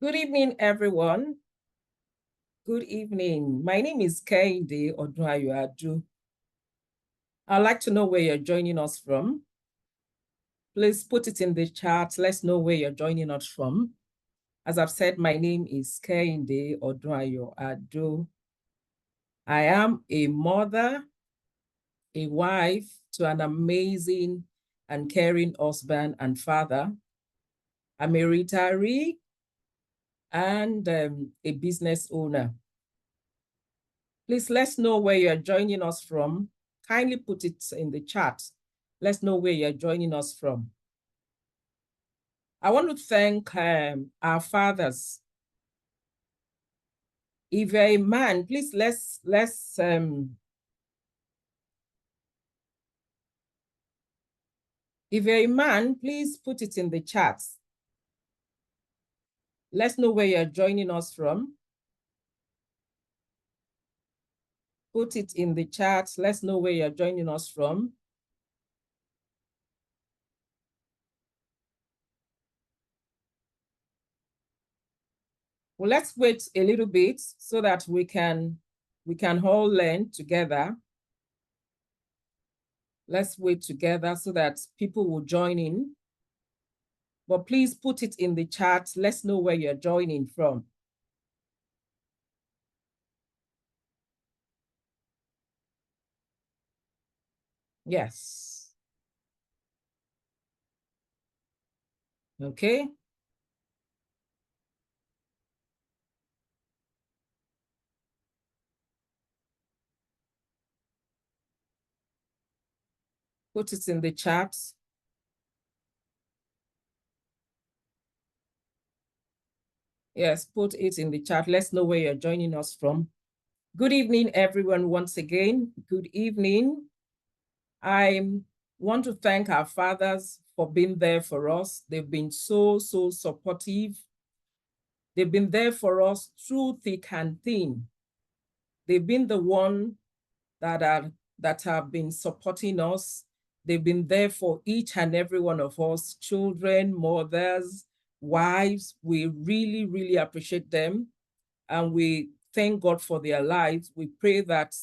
Good evening, everyone. Good evening. My name is Kehinde Adu. I'd like to know where you're joining us from. Please put it in the chat. Let's know where you're joining us from. As I've said, my name is Kehinde Adu. I am a mother, a wife to an amazing and caring husband and father. I'm a retiree and a business owner. Please let's know where you're joining us from. Kindly put it in the chat. Let's know where you're joining us from. I want to thank our fathers. If you're a man, please let's if you're a man, please put it in the chat. Let's know where you're joining us from. Put it in the chat. Let's know where you're joining us from. Well, let's wait a little bit so that we can all learn together. Let's wait together so that people will join in. But please put it in the chat. Let's know where you're joining from. Yes. Okay. Put it in the chat. Yes, put it in the chat. Let's know where you're joining us from. Good evening, everyone, once again. Good evening. I want to thank our fathers for being there for us. They've been so supportive. They've been there for us through thick and thin. They've been the one that have been supporting us. They've been there for each and every one of us, children, mothers, wives. We really appreciate them. And we thank God for their lives. We pray that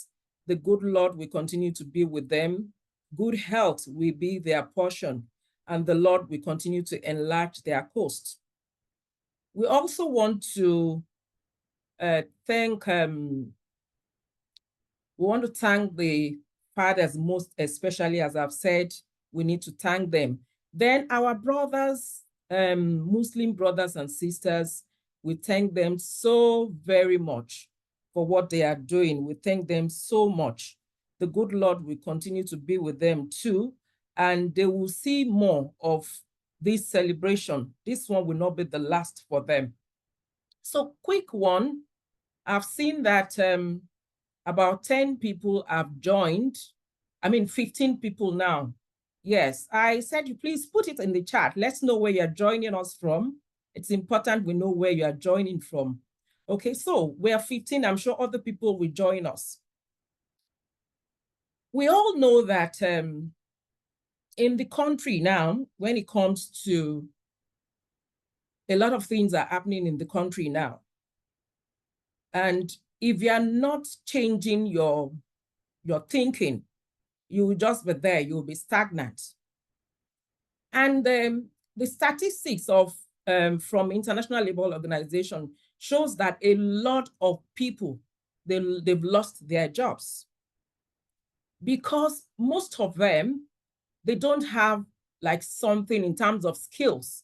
the good Lord will continue to be with them. Good health will be their portion, and the Lord will continue to enlarge their coast. We also want to thank the fathers, most especially, as I've said, we need to thank them. Then our brothers, Muslim brothers and sisters, we thank them so very much for what they are doing. We thank them so much. The good Lord will continue to be with them too, and they will see more of this celebration. This one will not be the last for them. So quick one, I've seen that about 10 people have joined. 15 people now. Yes, I said you please put it in the chat. Let's know where you're joining us from. It's important we know where you are joining from. Okay, so we are 15. I'm sure other people will join us. We all know that in the country now, when it comes to a lot of things are happening in the country now. And if you are not changing your thinking, you will just be there, you will be stagnant. And the statistics of from International Labour Organization shows that a lot of people, they've lost their jobs because most of them, they don't have like something in terms of skills.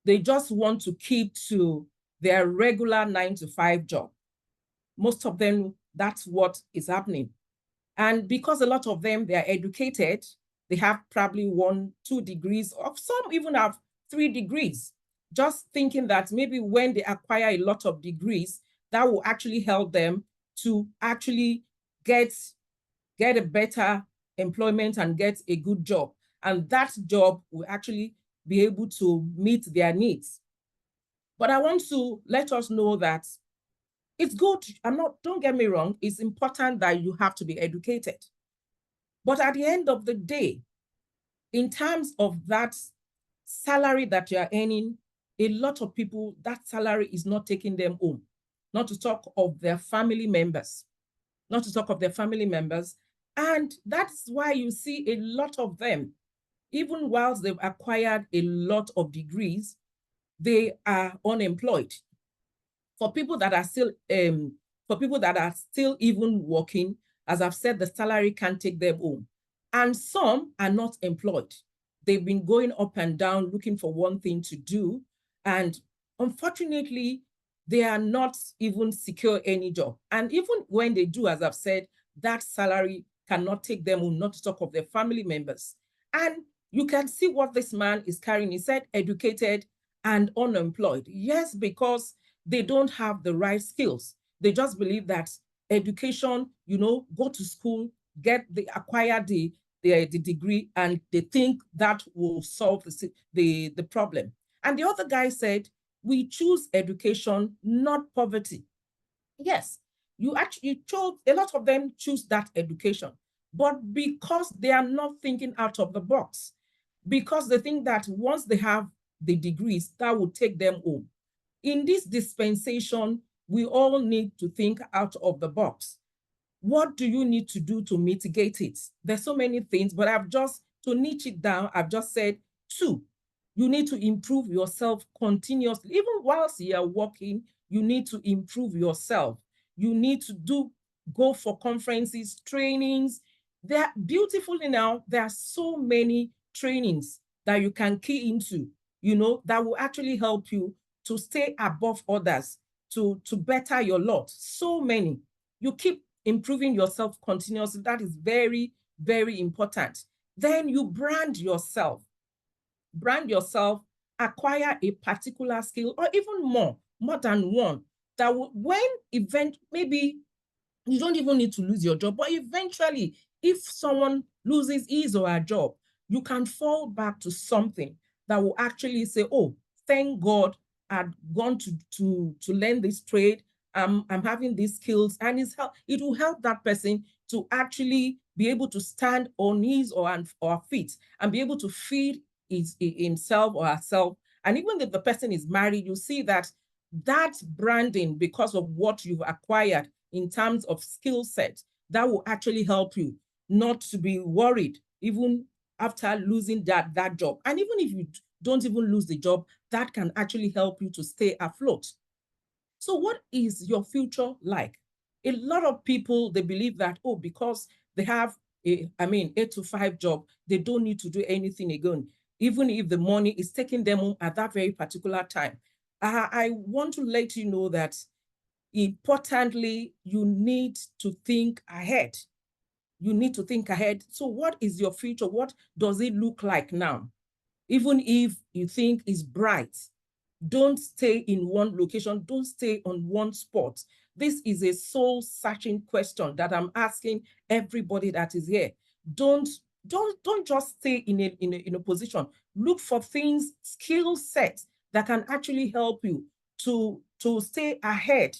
They just want to keep to their regular 9-to-5 job. Most of them, that's what is happening. And because a lot of them, they are educated, they have probably 1-2 degrees, or some even have 3 degrees, just thinking that maybe when they acquire a lot of degrees, that will actually help them to actually get a better employment and get a good job. And that job will actually be able to meet their needs. But I want to let us know that it's good. Don't get me wrong. It's important that you have to be educated. But at the end of the day, in terms of that salary that you're earning, a lot of people, that salary is not taking them home, not to talk of their family members, not to talk of their family members. And that's why you see a lot of them, even whilst they've acquired a lot of degrees, they are unemployed. For people that are still even working, as I've said, the salary can't take them home. And some are not employed. They've been going up and down looking for one thing to do. And unfortunately, they are not even secure any job. And even when they do, as I've said, that salary cannot take them home, not to talk of their family members. And you can see what this man is carrying. He said educated and unemployed. Yes, because they don't have the right skills. They just believe that education, go to school, acquire the degree, and they think that will solve the problem. And the other guy said, we choose education, not poverty. Yes, you chose, a lot of them choose that education, but because they are not thinking out of the box, because they think that once they have the degrees, that will take them home. In this dispensation, we all need to think out of the box. What do you need to do to mitigate it? There's so many things, but to niche it down, I've just said 2. You need to improve yourself continuously. Even whilst you are working, you need to improve yourself. You need to go for conferences, trainings. Beautifully now, there are so many trainings that you can key into, that will actually help you to stay above others, to better your lot. So many. You keep improving yourself continuously. That is very, very important. Then you brand yourself. Brand yourself, acquire a particular skill, or even more than one, that will, maybe you don't even need to lose your job, but eventually, if someone loses his or her job, you can fall back to something that will actually say, oh, thank God I'd gone to learn this trade. I'm having these skills, and it will help that person to actually be able to stand on his or her feet and be able to feed himself or herself. And even if the person is married, you see that branding, because of what you've acquired in terms of skill set, that will actually help you not to be worried even after losing that job. And even if you don't even lose the job, that can actually help you to stay afloat. So what is your future like? A lot of people, they believe that, oh, because they have a 8 to 5 job, they don't need to do anything again, even if the money is taking them home at that very particular time. I want to let you know that, importantly, you need to think ahead. You need to think ahead. So what is your future? What does it look like now? Even if you think it's bright, don't stay in one location. Don't stay on one spot. This is a soul-searching question that I'm asking everybody that is here. Don't just stay in a position. Look for things, skill sets that can actually help you to stay ahead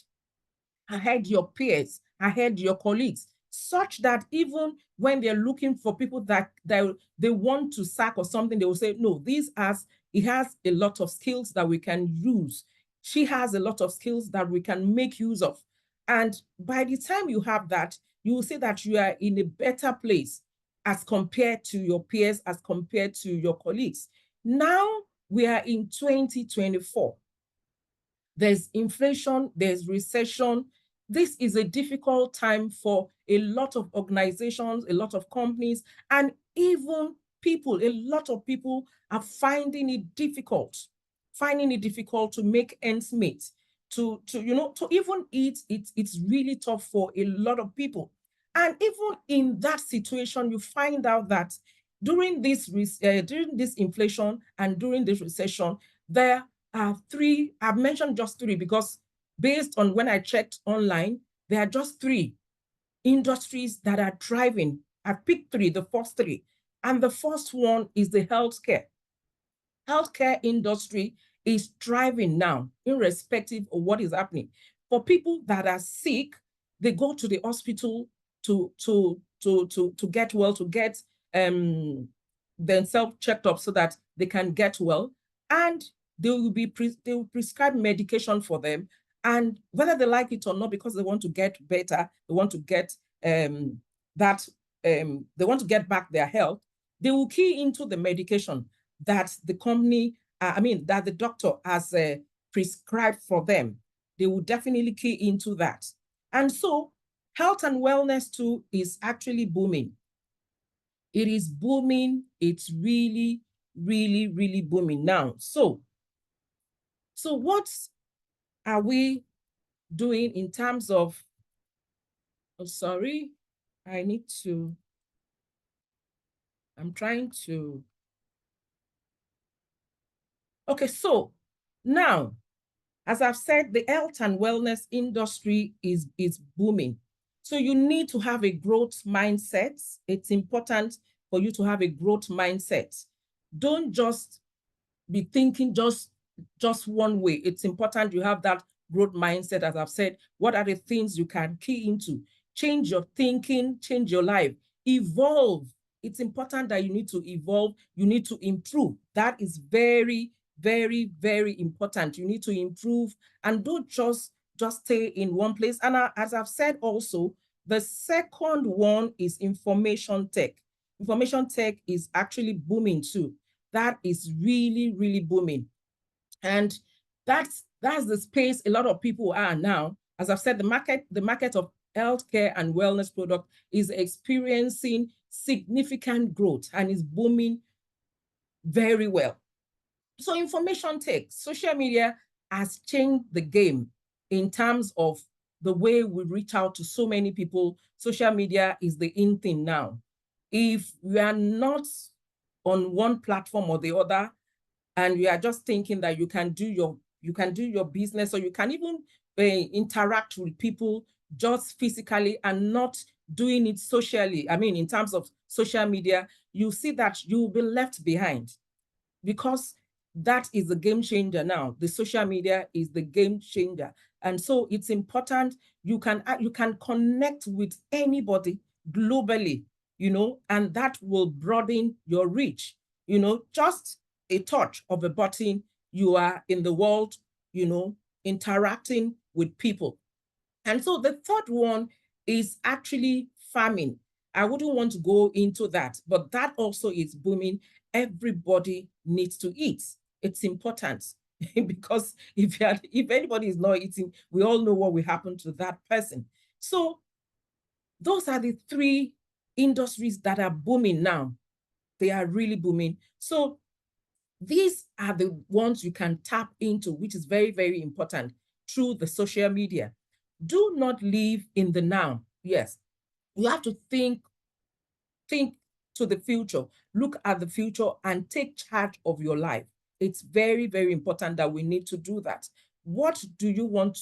your peers, ahead your colleagues, such that even when they're looking for people that they want to sack or something, they will say, no, he has a lot of skills that we can use. She has a lot of skills that we can make use of. And by the time you have that, you will see that you are in a better place as compared to your peers, as compared to your colleagues. Now we are in 2024. There's inflation, there's recession. This is a difficult time for a lot of organizations, a lot of companies, and even people. A lot of people are finding it difficult to make ends meet, to even eat. It's really tough for a lot of people. And even in that situation, you find out that during this inflation and during this recession, there are 3. I've mentioned just 3 because based on when I checked online, there are just 3 industries that are thriving. I picked 3, the first 3. And the first one is the healthcare. Healthcare industry is thriving now, irrespective of what is happening. For people that are sick, they go to the hospital to get well, to get themselves checked up so that they can get well. And they will prescribe medication for them, and whether they like it or not, because they want to get better, they want to get they want to get back their health, they will key into the medication that the company, that the doctor has prescribed for them. They will definitely key into that. And so health and wellness too is actually booming. It is booming. It's really, really, really booming now. So what are we doing in terms of, oh, sorry, I'm trying to, okay, so now, as I've said, the health and wellness industry is booming. So you need to have a growth mindset. It's important for you to have a growth mindset. Don't just be thinking just one way. It's important you have that growth mindset. As I've said, what are the things you can key into? Change your thinking, change your life, evolve. It's important that you need to evolve. You need to improve. That is very, very, very important. You need to improve and don't just stay in one place. And as I've said also, the second one is information tech. Information tech is actually booming too. That is really, really booming. And that's the space a lot of people are now. As I've said, the market of healthcare and wellness product is experiencing significant growth and is booming very well. So information tech, social media has changed the game in terms of the way we reach out to so many people. Social media is the in thing now. If we are not on one platform or the other, and you are just thinking that you can do your business, or you can even interact with people just physically and not doing it socially, in terms of social media, you see that you will be left behind, because that is the game changer now. The social media is the game changer. And so it's important you can connect with anybody globally, and that will broaden your reach. Just a touch of a button, you are in the world, interacting with people. And so the third one is actually farming. I wouldn't want to go into that, but that also is booming. Everybody needs to eat. It's important because if anybody is not eating, we all know what will happen to that person. So those are the three industries that are booming now. They are really booming. So these are the ones you can tap into, which is very, very important, through the social media. Do not live in the now. Yes, you have to think to the future, look at the future and take charge of your life. It's very, very important that we need to do that. What do you want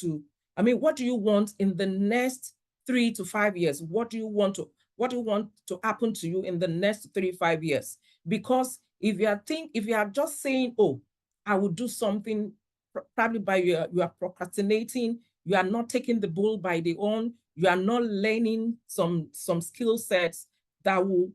in the next 3 to 5 years? What do you want to happen to you in the next 3 to 5 years? Because if you are just saying, oh, I will do something, probably by you are procrastinating, you are not taking the bull by the horn, you are not learning some skill sets that will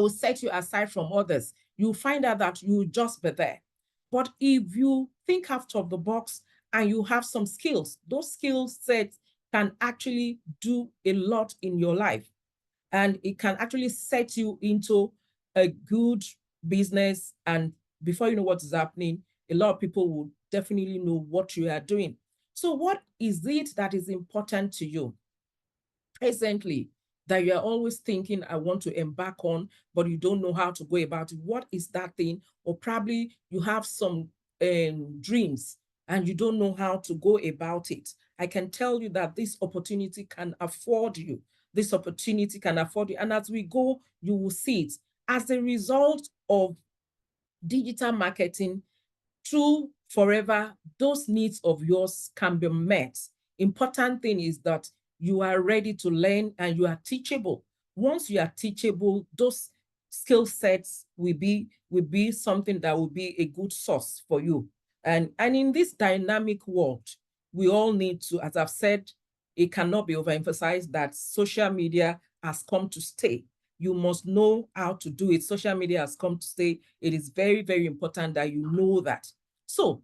set you aside from others. You'll find out that you'll just be there. But if you think out of the box and you have some skills, those skill sets can actually do a lot in your life. And it can actually set you into a good business. And before you know what is happening, a lot of people will definitely know what you are doing. So what is it that is important to you presently, that you are always thinking, I want to embark on, but you don't know how to go about it? What is that thing? Or probably you have some dreams and you don't know how to go about it. I can tell you that this opportunity can afford you. This opportunity can afford you. And as we go, you will see it. As a result of digital marketing, through forever, those needs of yours can be met. Important thing is that you are ready to learn and you are teachable. Once you are teachable, those skill sets will be something that will be a good source for you. And in this dynamic world, we all need to, as I've said, it cannot be overemphasized that social media has come to stay. you must know how to do it. Social media has come to say it is very, very important that you know that. So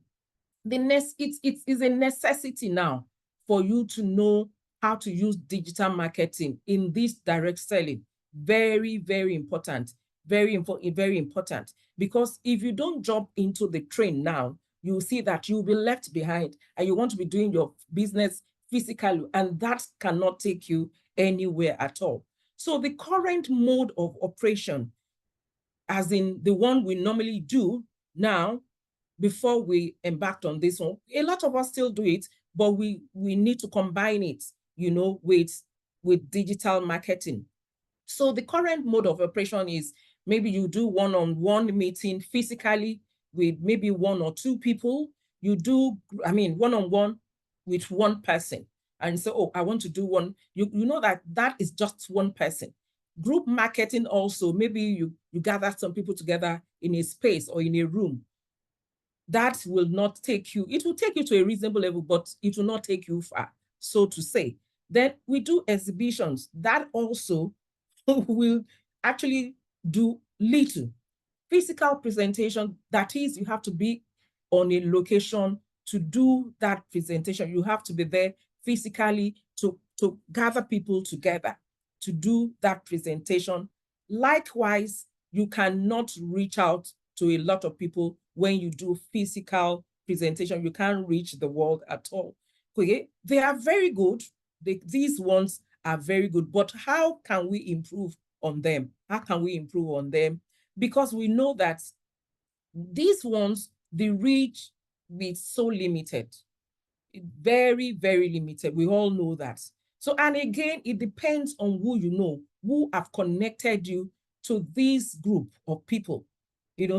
it is a necessity now for you to know how to use digital marketing in this direct selling. Very, very important. Very important, very important. Because if you don't jump into the train now, you will see that you'll be left behind and you want to be doing your business physically, and that cannot take you anywhere at all. So the current mode of operation, as in the one we normally do now, before we embarked on this one, a lot of us still do it, but we need to combine it, with digital marketing. So the current mode of operation is maybe you do one-on-one meeting physically with maybe one or two people. You do, one-on-one with one person, and so, oh, I want to do one. You know that is just one person. Group marketing also, maybe you gather some people together in a space or in a room. That will not take you, it will take you to a reasonable level, but it will not take you far, so to say. Then we do exhibitions. That also will actually do little. Physical presentation, that is, you have to be on a location to do that presentation. You have to be there physically to gather people together to do that presentation. Likewise, you cannot reach out to a lot of people when you do physical presentation. You can't reach the world at all. Okay, they are very good. These ones are very good, but how can we improve on them? How can we improve on them? Because we know that these ones, the reach is so limited, very, very limited. We all know that. So, and again, it depends on who you know, who have connected you to this group of people.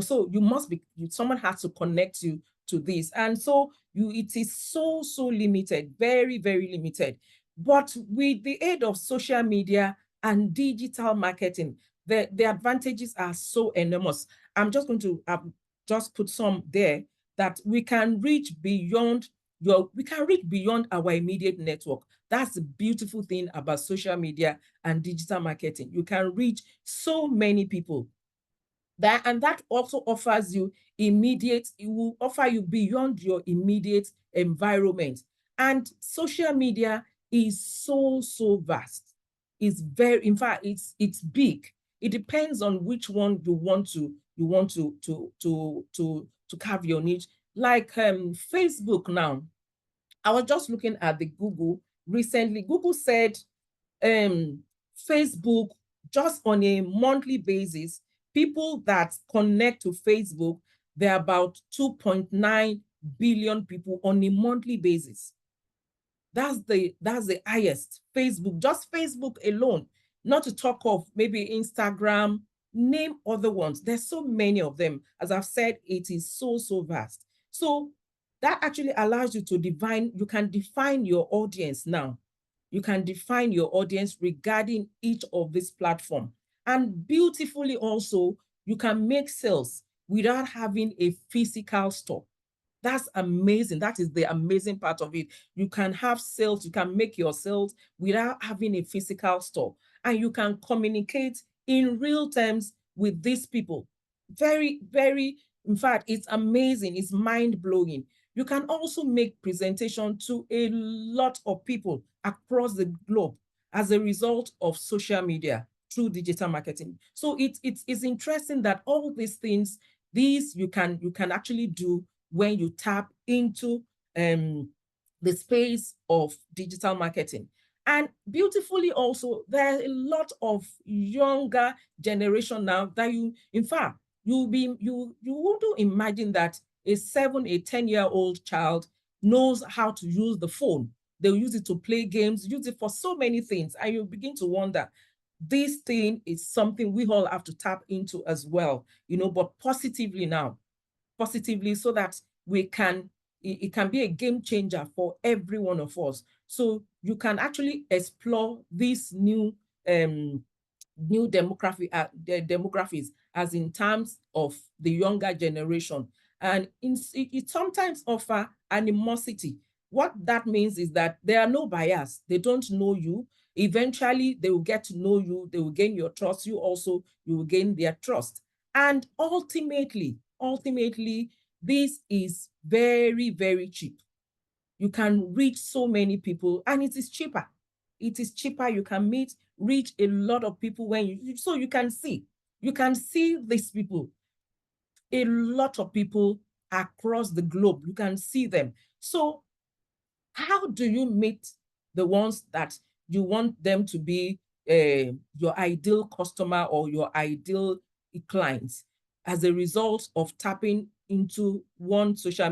So you must be, someone has to connect you to this. And so it is so, so limited, very, very limited. But with the aid of social media and digital marketing, the advantages are so enormous. I'm just going to just put some there, that we can reach beyond our immediate network. That's the beautiful thing about social media and digital marketing. You can reach so many people. And that also offers you it will offer you beyond your immediate environment. And social media is so, so vast. In fact, it's big. It depends on which one you want to carve your niche. Like Facebook now. I was just looking at the Google recently. Google said Facebook, just on a monthly basis, people that connect to Facebook, there are about 2.9 billion people on a monthly basis. That's the highest. Facebook, just Facebook alone, not to talk of maybe Instagram, name other ones. There's so many of them. As I've said, it is so, so vast. So that actually allows you to you can define your audience now. You can define your audience regarding each of these platforms. And beautifully also, you can make sales without having a physical store. That's amazing. That is the amazing part of it. You can have sales, you can make your sales without having a physical store. And you can communicate in real terms with these people. Very, very, in fact, it's amazing. It's mind-blowing. You can also make presentation to a lot of people across the globe as a result of social media through digital marketing. So it's interesting that all these things, you can actually do when you tap into the space of digital marketing. And beautifully also, there are a lot of younger generation now that in fact, you wouldn't imagine that a 10-year-old child knows how to use the phone. They'll use it to play games, use it for so many things. And you begin to wonder, this thing is something we all have to tap into as well, but positively now, so that it can be a game changer for every one of us. So you can actually explore this new demographics, as in terms of the younger generation. And it sometimes offer animosity. What that means is that there are no bias. They don't know you. Eventually, they will get to know you. They will gain your trust. You will gain their trust. And ultimately, this is very, very cheap. You can reach so many people, and it is cheaper. It is cheaper. You can reach a lot of people so you can see these people, a lot of people across the globe. You can see them. So how do you meet the ones that you want them to be your ideal customer or your ideal clients as a result of tapping into one social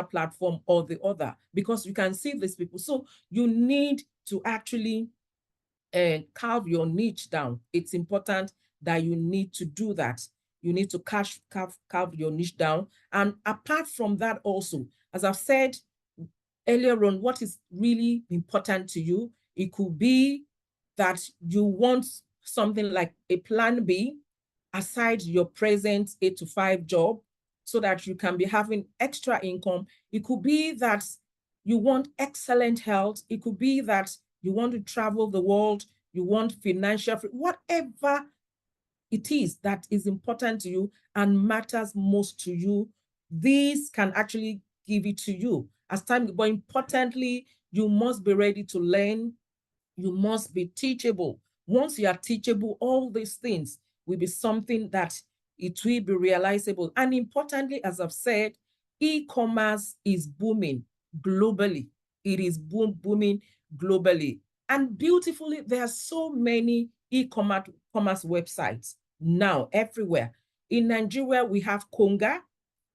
platform or the other? Because you can see these people. So you need to actually carve your niche down. It's important that you need to do that. You need to carve your niche down. And apart from that also, as I've said earlier on, what is really important to you, it could be that you want something like a plan B aside your present 8 to 5 job so that you can be having extra income. It could be that you want excellent health. It could be that you want to travel the world, you want financial, whatever it is that is important to you and matters most to you, these can actually give it to you as time. But importantly, you must be ready to learn. You must be teachable. Once you are teachable, all these things will be something that it will be realizable. And importantly, as I've said, e-commerce is booming globally. It is booming globally. And beautifully, there are so many e-commerce websites now everywhere. In Nigeria, we have Konga,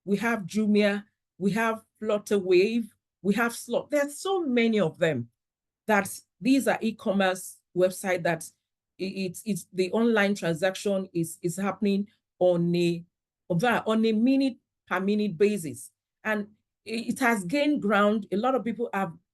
we have Jumia, we have Flutterwave, we have Slot. There's so many of them that these are e-commerce websites that it's the online transaction is happening on a minute per minute basis. And it has gained ground. A lot of people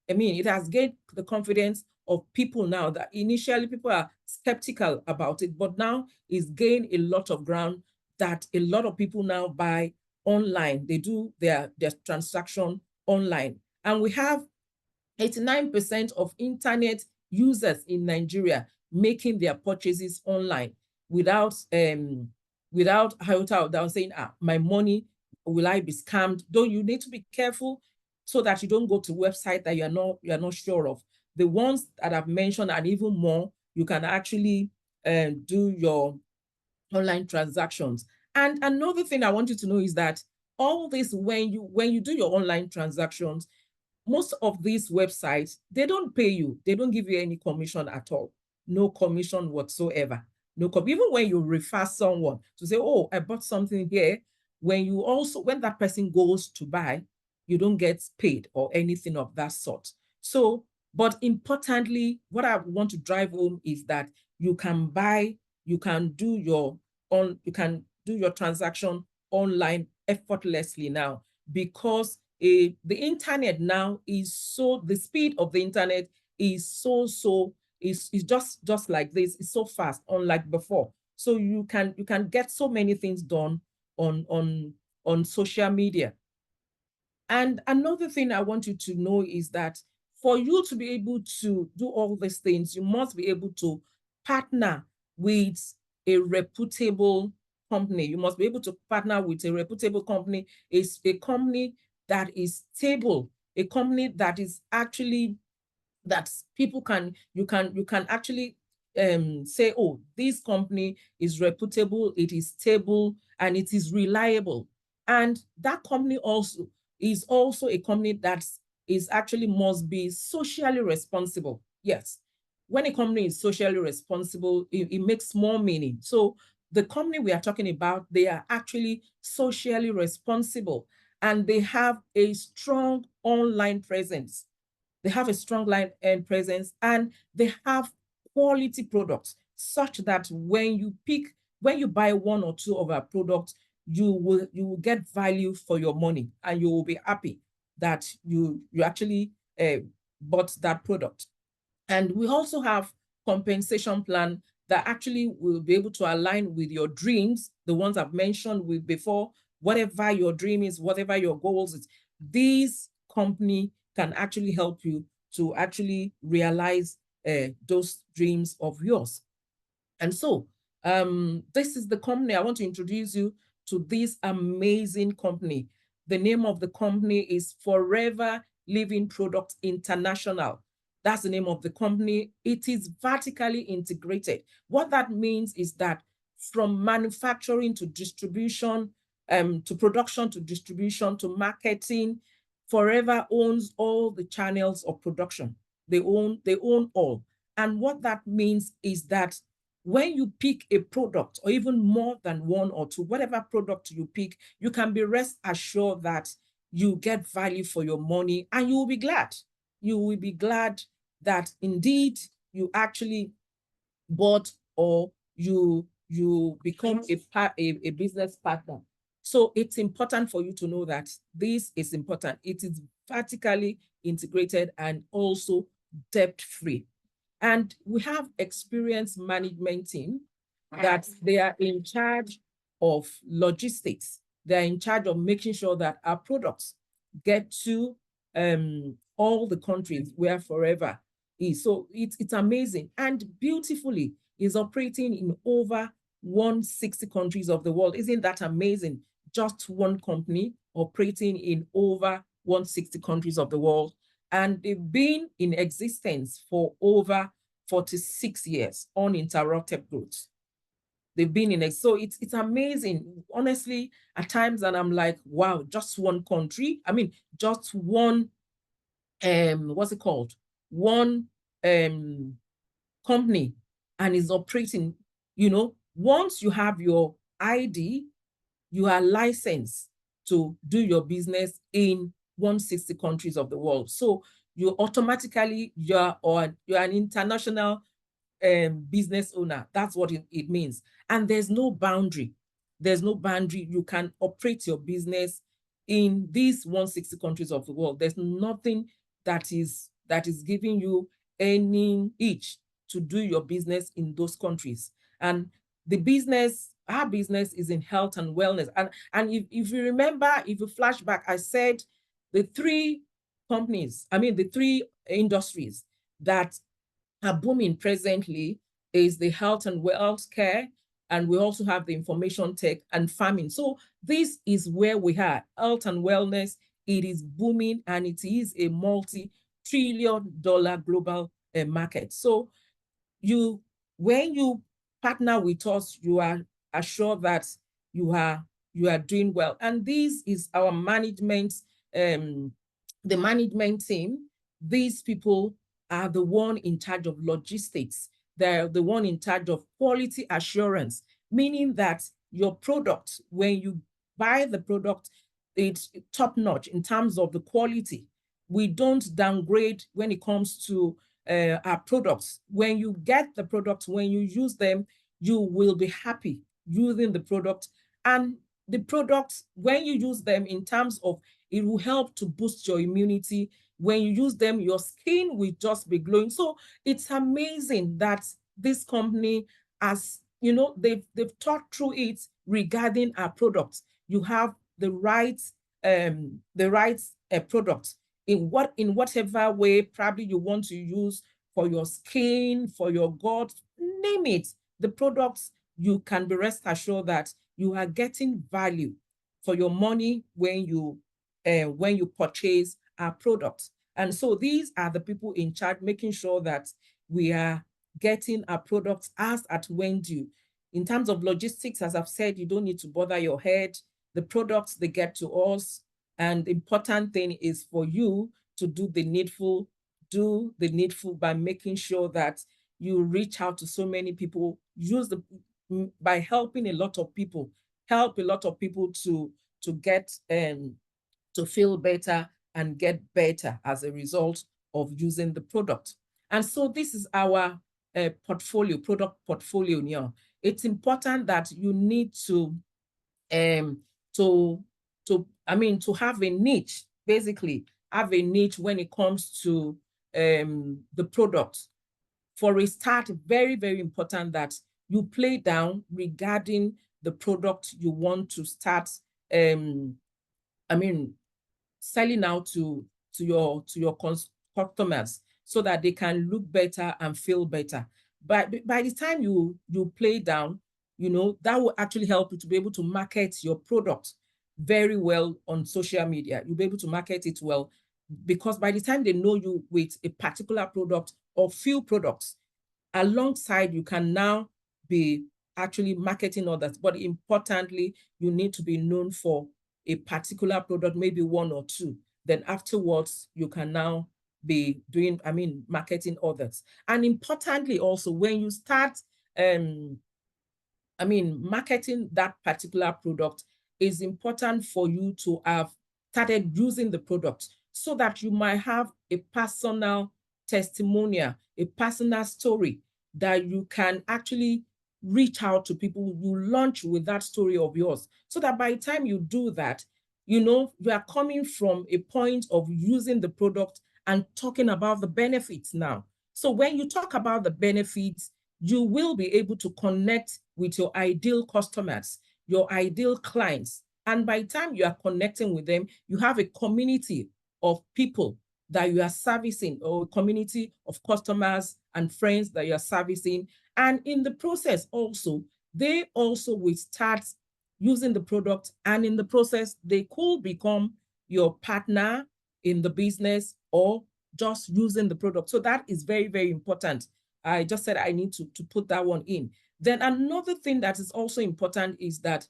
it has gained the confidence of people now that initially people are skeptical about it, but now it's gained a lot of ground that a lot of people now buy online. They do their transaction online. And we have 89% of internet users in Nigeria making their purchases online without iota of saying, my money, will I be scammed? Though you need to be careful so that you don't go to website that you're not sure of. The ones that I've mentioned and even more, you can actually do your online transactions. And another thing I want you to know is that all this, when you do your online transactions, most of these websites, they don't pay you. They don't give you any commission at all. No commission whatsoever. Even when you refer someone to say, oh, I bought something here, when that person goes to buy, you don't get paid or anything of that sort. So, but importantly, what I want to drive home is that you can do your transaction online effortlessly now, because the internet now the speed of the internet is is just like this. It's so fast, unlike before. So you can get so many things done on social media. And another thing I want you to know is that for you to be able to do all these things, you must be able to partner with a reputable company. You must be able to partner with a reputable company. It's a company that is stable, a company that is actually, that you can actually say, oh, this company is reputable, it is stable, and it is reliable. And that company is also a company that is actually must be socially responsible. Yes, when a company is socially responsible, it makes more meaning. So the company we are talking about, they are actually socially responsible, and they have a strong online presence. They have a strong line and presence, and they have quality products such that when you buy one or two of our products, you will get value for your money, and you will be happy that you actually bought that product. And we also have compensation plan that actually will be able to align with your dreams, the ones I've mentioned with before. Whatever your dream is, whatever your goals is, these company can actually help you to actually realize those dreams of yours. And so this is the company. I want to introduce you to this amazing company. The name of the company is Forever Living Products International. That's the name of the company. It is vertically integrated. What that means is that from manufacturing to distribution, to production to distribution to marketing, Forever owns all the channels of production. They own all. And what that means is that when you pick a product, or even more than one or two, whatever product you pick, you can be rest assured that you get value for your money, and you will be glad. You will be glad that indeed you actually bought, or you become a business partner. So it's important for you to know that this is important. It is vertically integrated and also debt-free. And we have experienced management team that they are in charge of logistics. They're in charge of making sure that our products get to all the countries where Forever is. So it's amazing. And beautifully is operating in over 160 countries of the world. Isn't that amazing? Just one company operating in over 160 countries of the world. And they've been in existence for over 46 years, uninterrupted growth. They've been in it. So it's amazing, honestly, at times, and I'm like, wow, just one country. I mean, just one, what's it called? One company, and is operating, once you have your ID, you are licensed to do your business in 160 countries of the world. So you automatically, you're an international business owner. That's what it means. And there's no boundary. There's no boundary. You can operate your business in these 160 countries of the world. There's nothing that is giving you any itch to do your business in those countries. And our business is in health and wellness. And if you remember, if you flash back, I said the three industries that are booming presently is the health and wealth care, and we also have the information tech and farming. So this is where we are, health and wellness. It is booming, and it is a multi-trillion-dollar global market. So when you partner with us, you are assured that you are doing well. And this is our management, the management team. These people are the one in charge of logistics. They're the one in charge of quality assurance, meaning that your product, when you buy the product, it's top notch in terms of the quality. We don't downgrade when it comes to our products. When you get the product, when you use them, you will be happy using the product. And the products, when you use them, in terms of, it will help to boost your immunity. When you use them, your skin will just be glowing. So it's amazing that this company has, they've thought through it regarding our products. You have the right product in whatever way probably you want to use for your skin, for your gut, name it. The products, you can be rest assured that you are getting value for your money when you purchase our products. And so these are the people in charge, making sure that we are getting our products as at when due. In terms of logistics, as I've said, you don't need to bother your head. The products, they get to us. And the important thing is for you to do the needful by making sure that you reach out to so many people, by helping a lot of people, help a lot of people to get to feel better and get better as a result of using the product. And so this is our product portfolio now. It's important that you need to have a niche, basically have a niche when it comes to the product. For a start, very, very important that you play down regarding the product you want to start selling out to your customers. so that they can look better and feel better. But by the time you play down, that will actually help you to be able to market your product very well on social media. You'll be able to market it well, because by the time they know you with a particular product or few products, alongside you can now be actually marketing others. But importantly, you need to be known for a particular product, maybe one or two. Then afterwards, you can now be doing, marketing others. And importantly also, when you start marketing that particular product, is important for you to have started using the product, so that you might have a personal testimonial, a personal story that you can actually reach out to people. You launch with that story of yours, so that by the time you do that, you are coming from a point of using the product and talking about the benefits now. So when you talk about the benefits, you will be able to connect with your ideal customers, your ideal clients. And by the time you are connecting with them, you have a community of people that you are servicing, or a community of customers and friends that you are servicing. And in the process also, they also will start using the product, and in the process, they could become your partner in the business, or just using the product. So that is very, very important. I just said I need to put that one in. Then another thing that is also important is that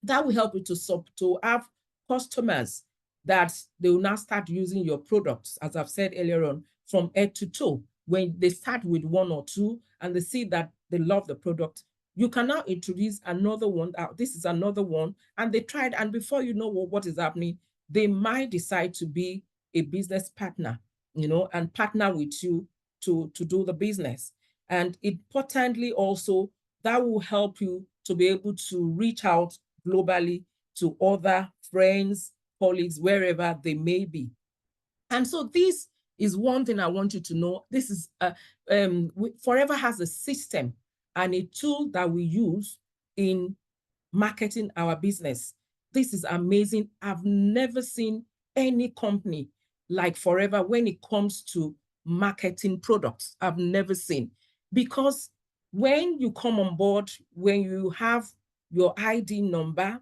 will help you to have customers that they will now start using your products, as I've said earlier on, from head to toe. When they start with one or two and they see that they love the product, you can now introduce another one. This is another one, and they tried, and before you know what is happening, they might decide to be a business partner, and partner with you to do the business. And importantly also, that will help you to be able to reach out globally to other friends, colleagues, wherever they may be. And so this is one thing I want you to know. This is Forever has a system and a tool that we use in marketing our business. This is amazing. I've never seen any company like Forever when it comes to marketing products. I've never seen. Because when you come on board, when you have your ID number,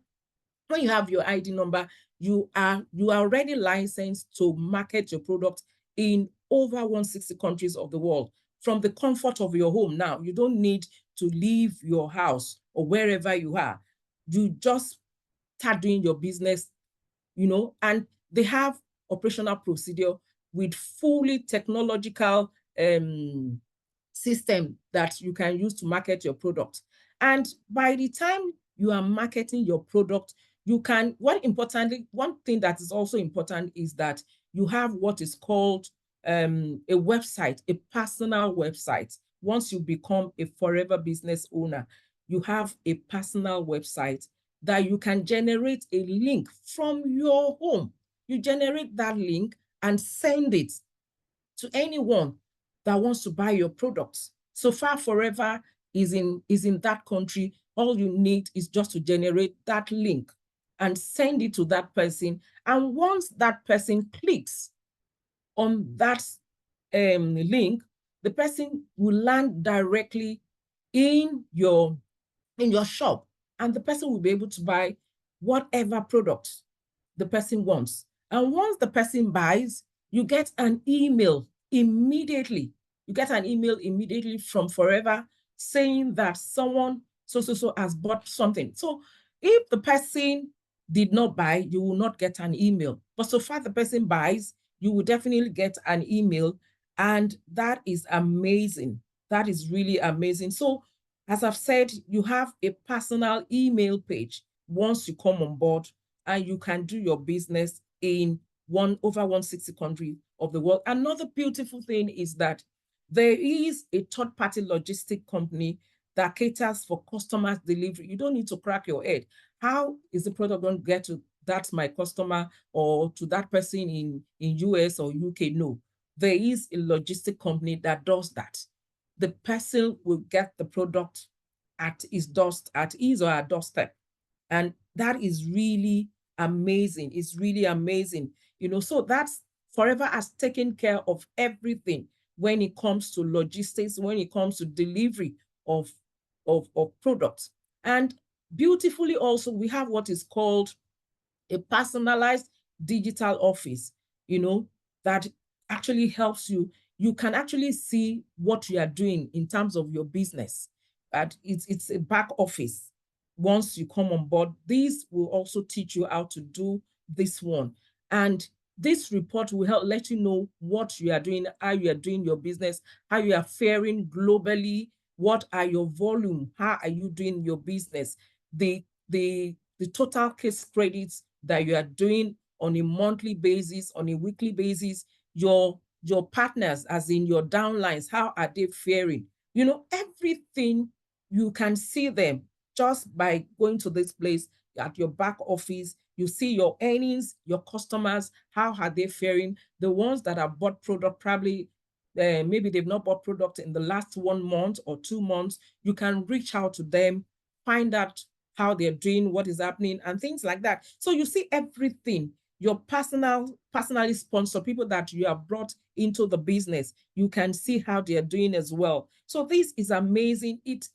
you are already licensed to market your product in over 160 countries of the world from the comfort of your home. Now, you don't need to leave your house or wherever you are. You just start doing your business, and they have operational procedure with fully technological system that you can use to market your product. And by the time you are marketing your product, one thing that is also important is that you have what is called a website, a personal website. Once you become a Forever business owner, you have a personal website that you can generate a link from your home. You generate that link and send it to anyone that wants to buy your products. So far, Forever is in that country. All you need is just to generate that link and send it to that person. And once that person clicks on that link, the person will land directly in your shop, and the person will be able to buy whatever product the person wants. And once the person buys, you get an email immediately. You get an email immediately from Forever saying that someone so has bought something. So if the person did not buy, you will not get an email. But so far the person buys, you will definitely get an email. And that is amazing. That is really amazing. So as I've said, you have a personal email page once you come on board, and you can do your business in over 160 countries of the world. Another beautiful thing is that there is a third-party logistic company that caters for customers' delivery. You don't need to crack your head. How is the product going to get to my customer or to that person in US or UK? No, there is a logistic company that does that. The person will get the product at his or her doorstep. And that is really amazing. It's really amazing. So that's Forever has taken care of everything when it comes to logistics, when it comes to delivery of products. And beautifully also, we have what is called a personalized digital office, that actually helps you. You can actually see what you are doing in terms of your business. And it's a back office. Once you come on board, this will also teach you how to do this one. And this report will help let you know what you are doing, how you are doing your business, how you are faring globally, what are your volume, how are you doing your business, the total case credits that you are doing on a monthly basis, on a weekly basis, your partners, as in your downlines, how are they faring? Everything, you can see them just by going to this place at your back office. You see your earnings, your customers, how are they faring? The ones that have bought product, probably maybe they've not bought product in the last 1 month or 2 months, you can reach out to them, find out how they're doing, what is happening, and things like that. So you see everything. Your personally sponsored people that you have brought into the business, you can see how they're doing as well. So this is amazing. It's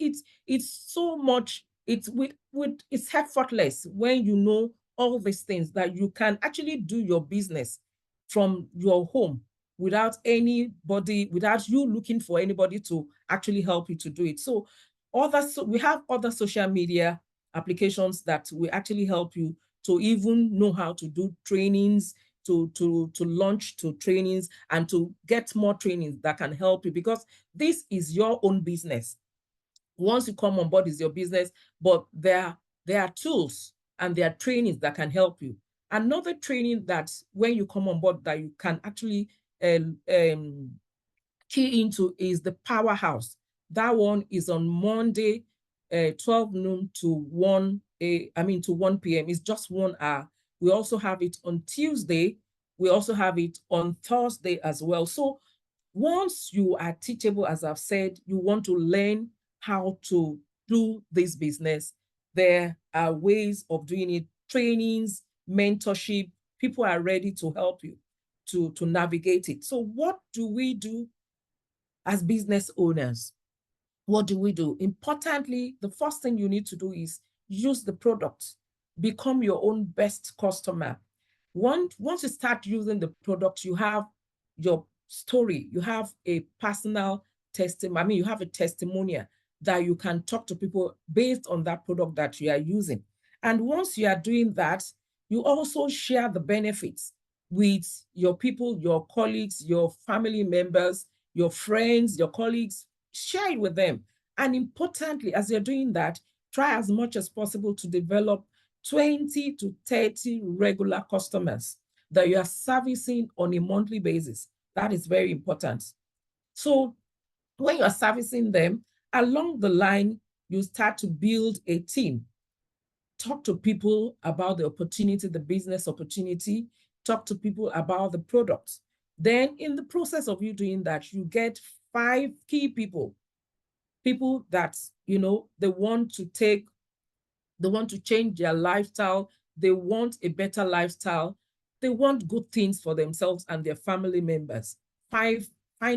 so much. It's it's effortless when you know all these things, that you can actually do your business from your home without anybody, without you looking for anybody to actually help you to do it. So we have other social media applications that will actually help you to even know how to do trainings, to launch to trainings, and to get more trainings that can help you, because this is your own business. Once you come on board, is your business, but there are tools and there are trainings that can help you. Another training that when you come on board that you can actually key into is the Powerhouse. That one is on Monday, 12 noon to 1 p.m. It's just 1 hour. We also have it on Tuesday. We also have it on Thursday as well. So once you are teachable, as I've said, you want to learn how to do this business, there are ways of doing it, trainings, mentorship. People are ready to help you to navigate it. So what do we do as business owners? What do we do? Importantly, the first thing you need to do is use the product. Become your own best customer. Once you start using the product, you have your story, you have a personal testimony. You have a testimonial that you can talk to people based on that product that you are using. And once you are doing that, you also share the benefits with your people, your colleagues, your family members, your friends, your colleagues. Share it with them. And importantly, as you're doing that, try as much as possible to develop 20 to 30 regular customers that you are servicing on a monthly basis. That is very important. So when you are servicing them, along the line, you start to build a team. Talk to people about the opportunity, the business opportunity. Talk to people about the products. Then in the process of you doing that, you get 5 key people that, they want to change their lifestyle. They want a better lifestyle. They want good things for themselves and their family members. Find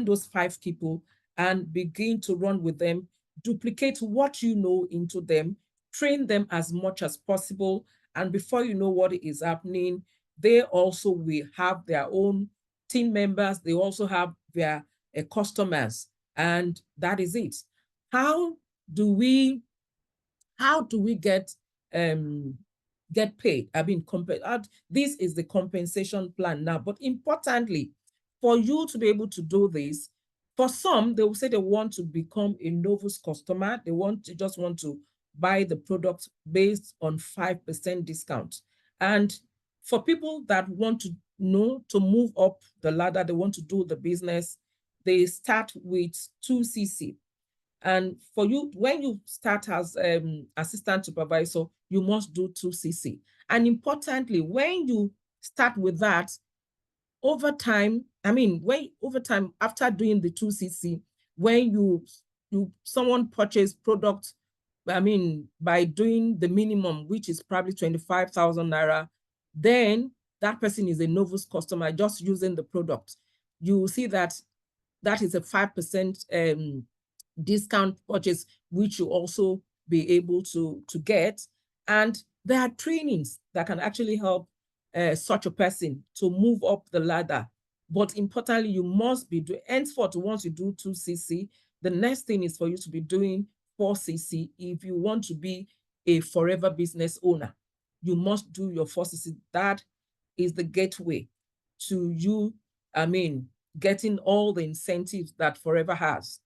those 5 people and begin to run with them. Duplicate what you know into them. Train them as much as possible. And before you know what is happening, they also will have their own team members. They also have their customers. And that is it. How do we get paid? This is the compensation plan now. But importantly, for you to be able to do this, for some, they will say they want to become a Novus customer. They just want to buy the product based on 5% discount. And for people that want to move up the ladder, they want to do the business, they start with 2cc. And for you, when you start as assistant supervisor, you must do 2cc. And importantly, when you start with that, over time, after doing the 2cc, when someone purchase product, by doing the minimum, which is probably 25,000 naira, then that person is a novice customer just using the product, you will see that that is a 5% discount purchase, which you also be able to get. And there are trainings that can actually help such a person to move up the ladder. But importantly, you must be doing, henceforth, once you do 2cc, the next thing is for you to be doing 4cc. If you want to be a forever business owner, you must do your 4cc. That is the gateway to you, I mean, getting all the incentives that forever has.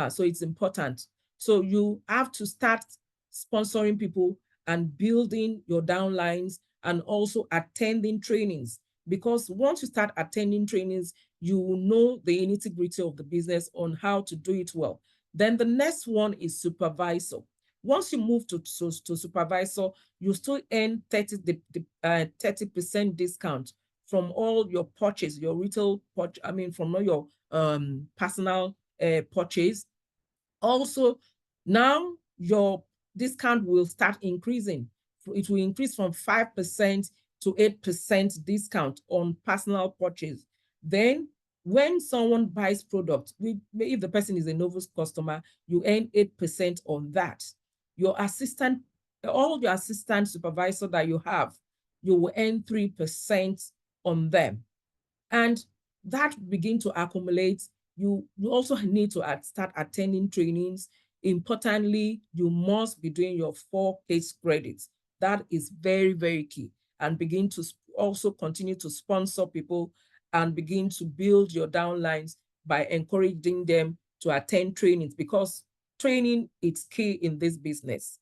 So it's important. So you have to start sponsoring people and building your downlines and also attending trainings, because once you start attending trainings, you will know the nitty-gritty of the business on how to do it well. Then the next one is supervisor. Once you move to supervisor, you still earn 30% discount from all your purchase, your retail purchase, I mean, from all your personal purchase. Also, now your discount will start increasing. It will increase from 5% to 8% discount on personal purchase. Then when someone buys product, if the person is a novice customer, you earn 8% on that. Your assistant, all your assistant supervisor that you have, you will earn 3% on them. And that begin to accumulate. You also need to start attending trainings. Importantly, you must be doing your 4 case credits. That is very, very key. And begin to also continue to sponsor people and begin to build your downlines by encouraging them to attend trainings, because training is key in this business.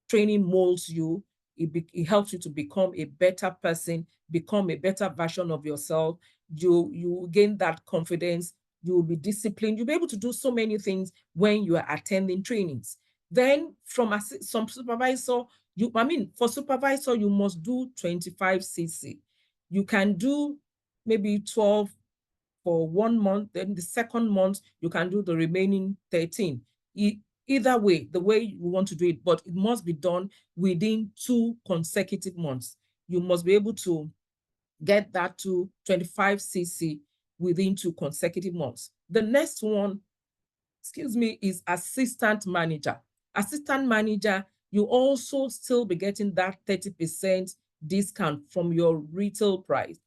Training molds you. It helps you to become a better person, become a better version of yourself. You gain that confidence. You will be disciplined. You'll be able to do so many things when you are attending trainings. Then from some supervisor, for supervisor, you must do 25cc. You can do maybe 12 for 1 month. Then the second month, you can do the remaining 13. Either way, the way you want to do it, but it must be done within 2 consecutive months. You must be able to get that to 25cc within 2 consecutive months. The next one, is assistant manager. Assistant manager, you also still be getting that 30% discount from your retail purchase.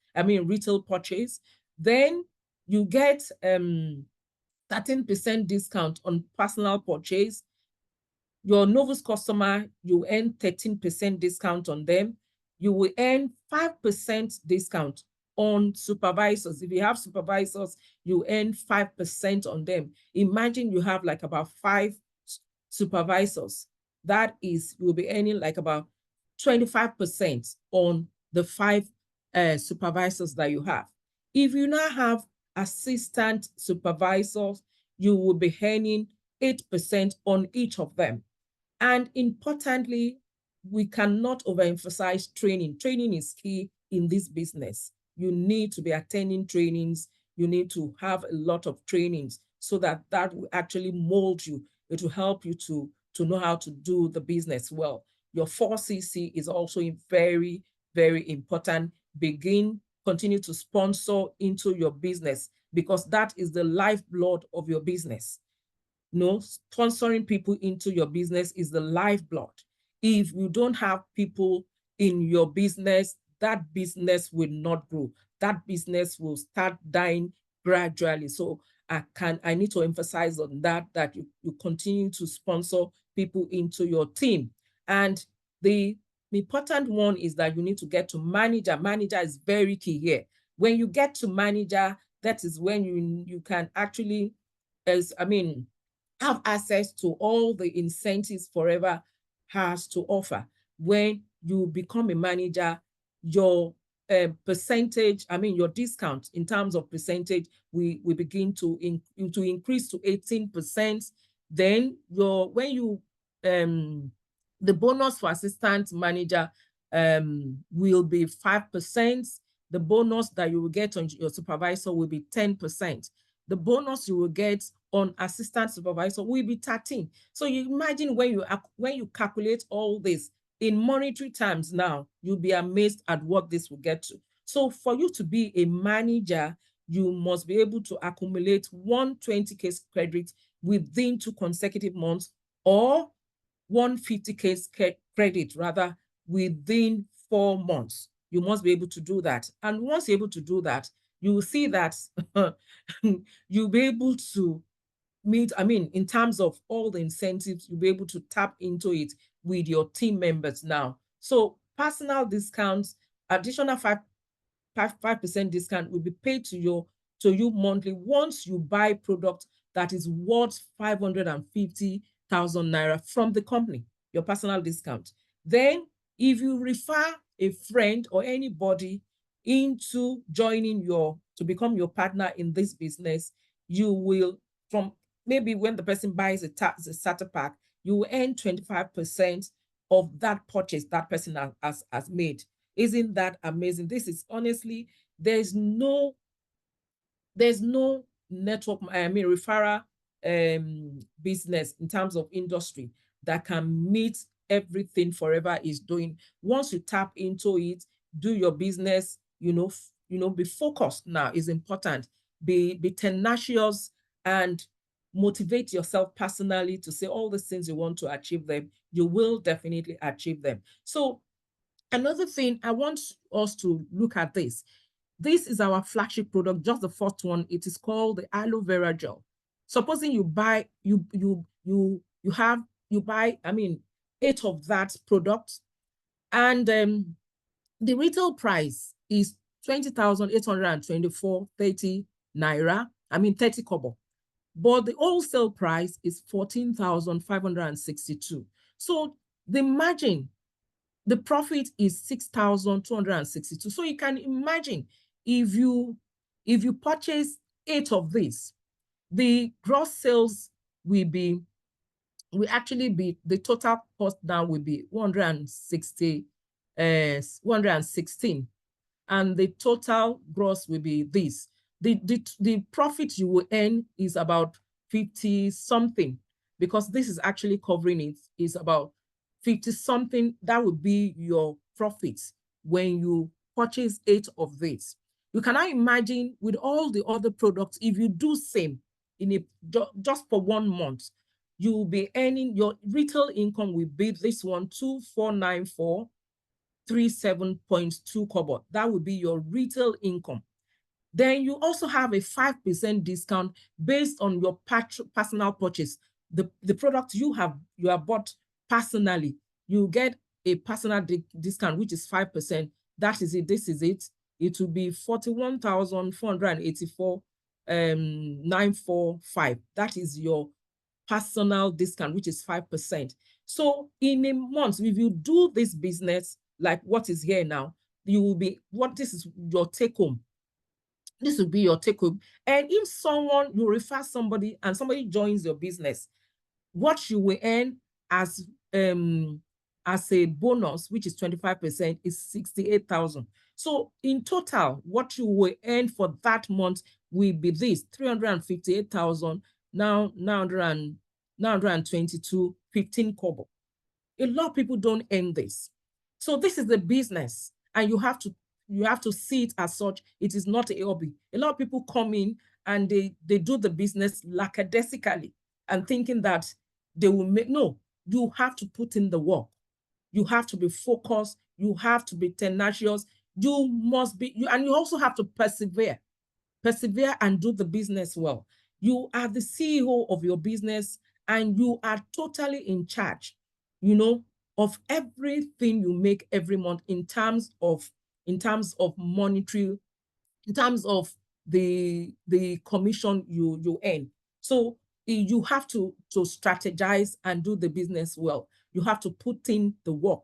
Then you get 13% discount on personal purchase. Your novice customer, you earn 13% discount on them. You will earn 5% discount on supervisors. If you have supervisors, you earn 5% on them. Imagine you have like about 5 supervisors. That is, you'll be earning like about 25% on the 5 supervisors that you have. If you now have assistant supervisors, you will be earning 8% on each of them. And importantly, we cannot overemphasize training. Training is key in this business. You need to be attending trainings. You need to have a lot of trainings so that will actually mold you. It will help you to know how to do the business well. Your 4cc is also very, very important. Continue to sponsor into your business, because that is the lifeblood of your business. Sponsoring people into your business is the lifeblood. If you don't have people in your business, that business will not grow. That business will start dying gradually. So I need to emphasize on that you continue to sponsor people into your team. And the important one is that you need to get to manager. Manager is very key here. When you get to manager, that is when you can actually, have access to all the incentives Forever has to offer. When you become a manager, your percentage, your discount in terms of percentage, we begin to increase to 18%. Then the bonus for assistant manager will be 5%. The bonus that you will get on your supervisor will be 10%. The bonus you will get on assistant supervisor will be 13. So you imagine when you calculate all this in monetary terms now, you'll be amazed at what this will get to. So for you to be a manager, you must be able to accumulate 120K credit within 2 consecutive months, or 150K credit rather within 4 months. You must be able to do that. And once you're able to do that, you will see that you'll be able to meet, in terms of all the incentives, you'll be able to tap into it with your team members now. So personal discounts, additional 5% discount will be paid to you monthly once you buy product that is worth 550,000 naira from the company, your personal discount. Then if you refer a friend or anybody into to become your partner in this business, you will, from maybe when the person buys a starter pack, you will earn 25% of that purchase that person has made. Isn't that amazing? This is honestly, there's no network, referral business in terms of industry that can meet everything Forever is doing. Once you tap into it, do your business, be focused now is important. Be tenacious and motivate yourself personally to say all the things you want to achieve them. You will definitely achieve them. So another thing, I want us to look at this. This is our flagship product, just the first one. It is called the aloe vera gel. Supposing you buy, you buy, 8 of that product, and the retail price is 20,824.30 naira. 30 kobo. But the wholesale price is 14,562. So the margin, the profit is 6,262. So you can imagine, if you purchase 8 of these, the gross sales will actually be, the total cost now will be 116, and the total gross will be this. The profit you will earn is about 50 something, because this is actually covering it, is about 50 something. That would be your profits when you purchase 8 of this. You cannot imagine with all the other products, if you do same just for 1 month, you will be earning, your retail income will be this one, 2494.37 kobo. That would be your retail income. Then you also have a 5% discount based on your personal purchase. The product you have bought personally, you get a personal discount, which is 5%. That is it. This is it. It will be 41,484.945. That is your personal discount, which is 5%. So in a month, if you do this business like what is here now, you will be, this is your take home. This will be your take home. And if you refer somebody and somebody joins your business, what you will earn as a bonus, which is 25%, is 68,000. So in total, what you will earn for that month will be this 358,000, now 922, 15 kobo. A lot of people don't earn this. So this is the business, and you have to see it as such. It is not a hobby. A lot of people come in and they do the business lackadaisically and thinking that they will make. No, you have to put in the work. You have to be focused. You have to be tenacious. You must be, and you also have to persevere and do the business well. You are the CEO of your business, and you are totally in charge, of everything you make every month in terms of monetary, in terms of the commission you earn. So you have to strategize and do the business well. You have to put in the work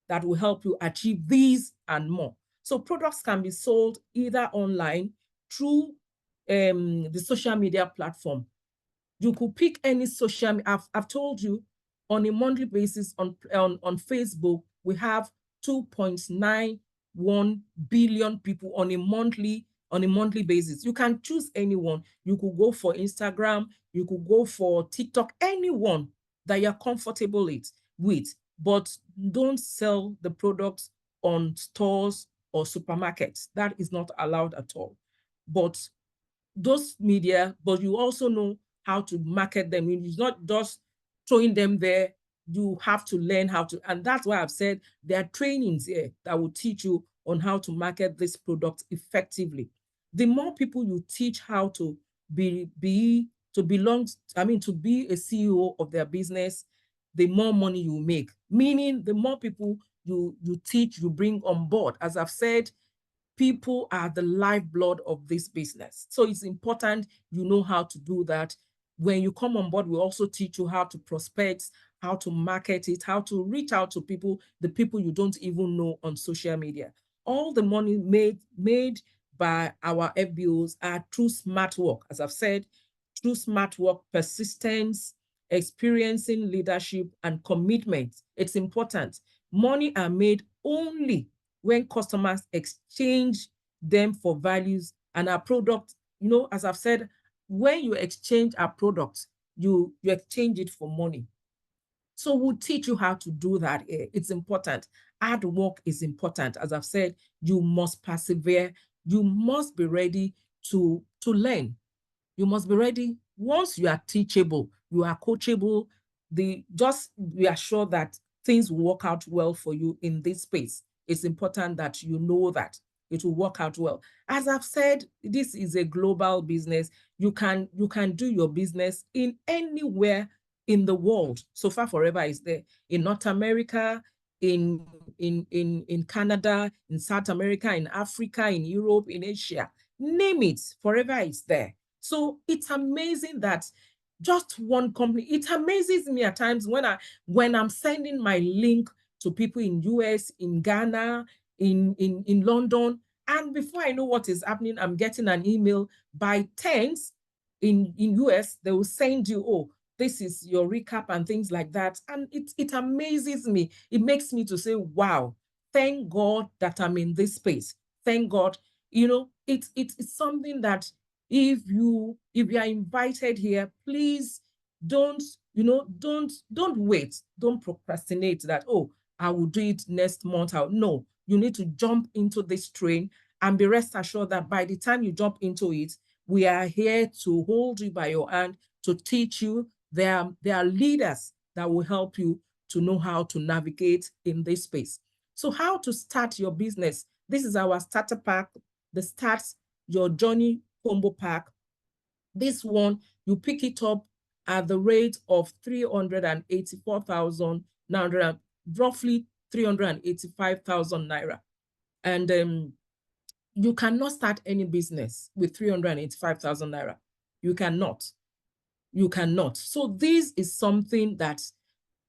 that will help you achieve these and more. So products can be sold either online, through the social media platform. You could pick any social. I've told you, on a monthly basis on Facebook, we have 2.91 billion people on a monthly basis. You can choose anyone. You could go for Instagram, you could go for TikTok, anyone that you're comfortable with, but don't sell the products on stores or supermarkets. That is not allowed at all. But those media, but you also know how to market them. It's not just throwing them there. You have to learn how to, and that's why I've said there are trainings here that will teach you on how to market this product effectively. The more people you teach how to to belong, to be a CEO of their business, the more money you make. Meaning the more people you teach, you bring on board. As I've said, people are the lifeblood of this business. So it's important you know how to do that. When you come on board, we also teach you how to prospect, how to market it, how to reach out to people, the people you don't even know on social media. All the money made by our FBOs are through smart work. As I've said, through smart work, persistence, experiencing leadership, and commitment. It's important. Money are made only when customers exchange them for values and our product. As I've said, when you exchange our products, you exchange it for money. So we'll teach you how to do that. It's important. Hard work is important. As I've said, you must persevere. You must be ready to learn. You must be ready. Once you are teachable, you are coachable, just be assured that things will work out well for you in this space. It's important that you know that it will work out well. As I've said, this is a global business. You can do your business in anywhere in the world. Sofa Forever is there in North America, in Canada, in South America, in Africa, in Europe, in Asia. Name it, Forever is there. So it's amazing that just one company, it amazes me at times when I'm sending my link to people in US, in Ghana, in London, and before I know what is happening, I'm getting an email by tens in US, they will send you, oh, this is your recap and things like that. And it amazes me. It makes me to say, wow, thank God that I'm in this space. Thank God. It's something that if you are invited here, please don't wait. Don't procrastinate that, oh, I will do it next month. No, you need to jump into this train and be rest assured that by the time you jump into it, we are here to hold you by your hand, to teach you. There are leaders that will help you to know how to navigate in this space. So how to start your business? This is our starter pack, the Start Your Journey combo pack. This one, you pick it up at the rate of 384,900, roughly 385,000 naira. And you cannot start any business with 385,000 naira. You cannot. So this is something that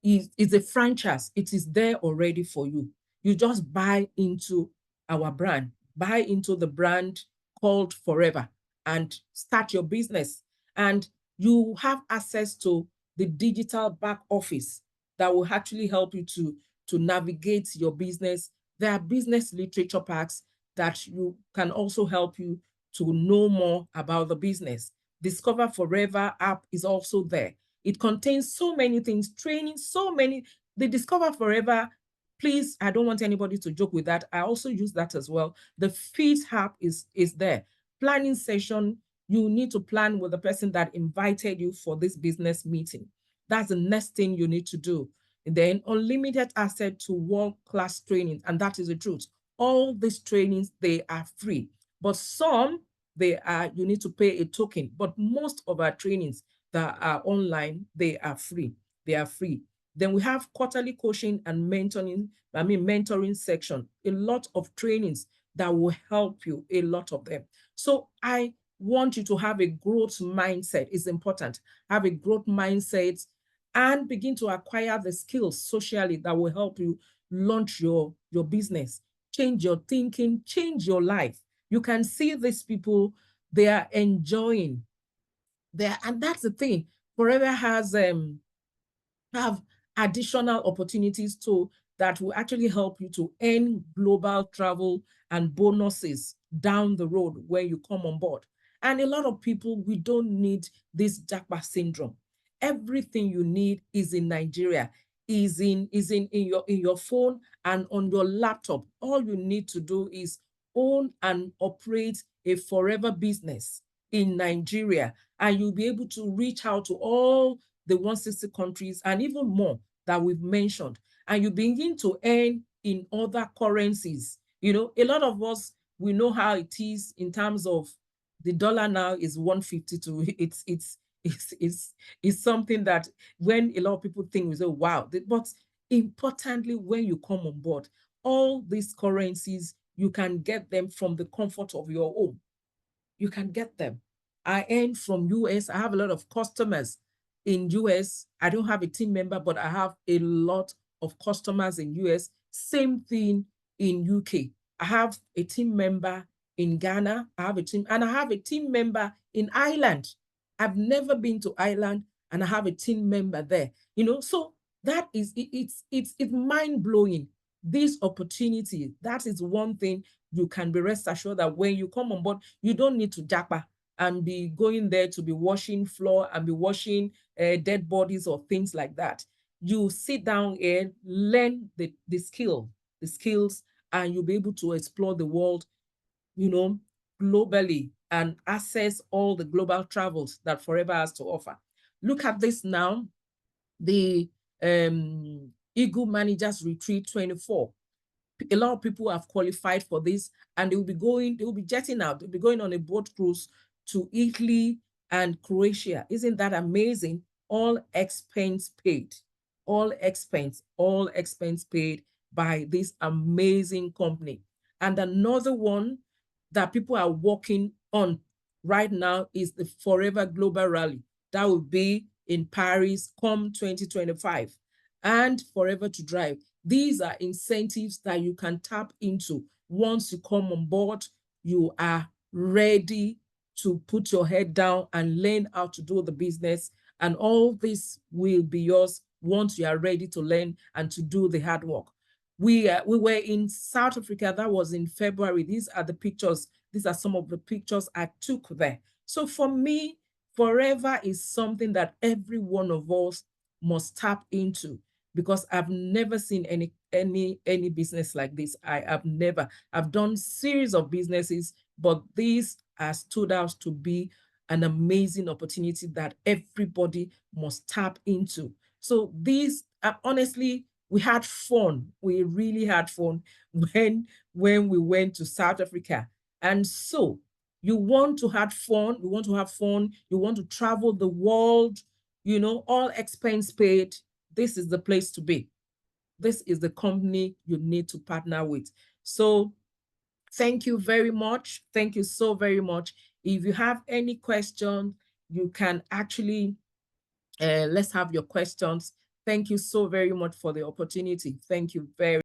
is a franchise. It is there already for you. You just buy into our brand, buy into the brand called Forever, and start your business. And you have access to the digital back office that will actually help you to navigate your business. There are business literature packs that you can also help you to know more about the business. Discover Forever app is also there. It contains so many things, training, the Discover Forever, please, I don't want anybody to joke with that. I also use that as well. The Feed app is there. Planning session, you need to plan with the person that invited you for this business meeting. That's the next thing you need to do. And then unlimited access to world-class training, and that is the truth. All these trainings, they are free, but some, you need to pay a token, but most of our trainings that are online, they are free. Then we have quarterly coaching and mentoring section, a lot of trainings that will help you, a lot of them. So I want you to have a growth mindset. It's important. Have a growth mindset and begin to acquire the skills socially that will help you launch your business, change your thinking, change your life. You can see these people, they are enjoying there. And that's the thing. Forever has have additional opportunities that will actually help you to earn global travel and bonuses down the road when you come on board. And a lot of people, we don't need this Japa syndrome. Everything you need is in Nigeria. is in your phone and on your laptop. All you need to do is own and operate a forever business in Nigeria, and you'll be able to reach out to all the 160 countries and even more that we've mentioned, and you begin to earn in other currencies. You know, a lot of us, we know how it is in terms of the dollar now is 152. It's something that when a lot of people think, we say, wow. But importantly, when you come on board, all these currencies, you can get them from the comfort of your home. You can get them. I earn from US. I have a lot of customers in US. I don't have a team member, but I have a lot of customers in US. Same thing in UK. I have a team member in Ghana. I have a team, and I have a team member in Ireland. I've never been to Ireland, and I have a team member there. You know, so that is it's mind-blowing. This opportunity, that is one thing you can be rest assured that when you come on board, you don't need to japa and be going there to be washing floor and be washing dead bodies or things like that. You sit down and learn the skills, and you'll be able to explore the world, you know, globally, and access all the global travels that Forever has to offer. Look at this now, the Eagle Managers Retreat 24. A lot of people have qualified for this, and they will be jetting out, they'll be going on a boat cruise to Italy and Croatia. Isn't that amazing? All expense paid, all expense paid by this amazing company. And another one that people are working on right now is the Forever Global Rally. That will be in Paris come 2025, and Forever to Drive. These are incentives that you can tap into. Once you come on board, you are ready to put your head down and learn how to do the business. And all this will be yours once you are ready to learn and to do the hard work. We were in South Africa. That was in February. These are the pictures. These are some of the pictures I took there. So for me, Forever is something that every one of us must tap into, because I've never seen any business like this. I've done series of businesses, but these are stood out to be an amazing opportunity that everybody must tap into. So these are, honestly, we had fun. We really had fun when we went to South Africa. And so you want to have fun, you want to travel the world, you know, all expense paid. This is the place to be. This is the company you need to partner with. So thank you very much. Thank you so very much. If you have any question, you can actually, let's have your questions. Thank you so very much for the opportunity. Thank you very